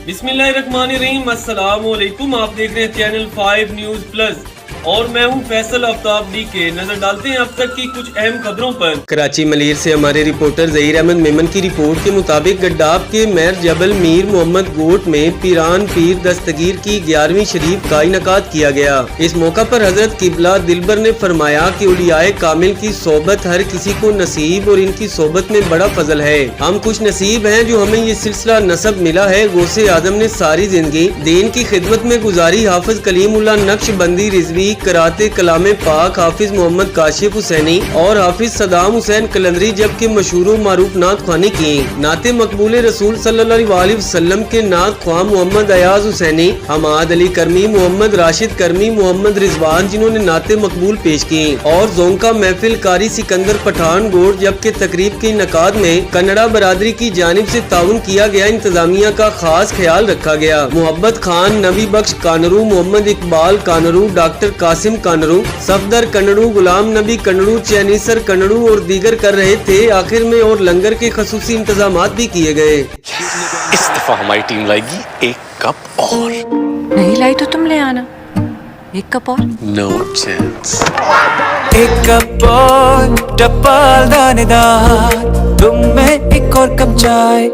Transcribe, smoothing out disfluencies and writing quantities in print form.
बिस्मिल्लाहिर्रहमानिर्रहीम, अस्सलाम वालेकुम। आप देख रहे हैं चैनल 5 न्यूज़ प्लस और मैं हूं फैसल आफ्ताब डी के। नजर डालते हैं अब तक की कुछ अहम खबरों पर। कराची मलीर से हमारे रिपोर्टर ज़हीर अहमद मेमन की रिपोर्ट के मुताबिक गड्डाफ के मैर जबल मीर मोहम्मद गोट में पीरान पीर दस्तगीर की 11वीं शरीफ का इनेकाद किया गया। इस मौका पर हजरत किबला दिलबर ने फरमाया कि उलियाए कामिल की सोबत हर किसी को नसीब और इनकी सोबत में बड़ा फजल है। हम खुश नसीब हैं जो हमें ये सिलसिला नसब मिला है। गौसे आजम ने सारी जिंदगी दीन की खिदमत में गुजारी। हाफिज कलीमुल्लाह नक्शबंदी रिजवी कराते कलाम पाक, हाफिज मोहम्मद काशिफ हुसैनी और हाफिज सदाम हुसैन कलंदरी जबकि मशहूर मारूफ नात ख्वानी की। नाते मकबूल रसूल सल्लल्लाहु अलैहि वसल्लम के नात ख्वां मोहम्मद अयाज हुसैनी, हमाद अली करमी, मोहम्मद राशिद करमी, मोहम्मद रिजवान जिन्होंने नाते मकबूल पेश की और जोंका महफिल कारी सिकंदर पठान गोट। जबकि तकरीब के इनेकाद में कन्नड़ा बरादरी की जानिब से ताउन किया गया। इंतजामिया का खास ख्याल रखा गया। मोहब्बत खान, नबी बख्श कानरू, मोहम्मद इकबाल कानरू, डॉक्टर कासिम कानरू, सफदर कन्नड़ू, गुलाम नबी कन्नड़ू, चैनीसर कन्नड़ू और दीगर कर रहे थे। आखिर में और लंगर के खसूसी इंतजामात भी किए गए। इस दफा हमारी टीम लाएगी एक कप और। नहीं लाई तो तुम ले आना एक कप और। No chance. एक कप और टपाल दानेदार, तुम में एक और कप चाय।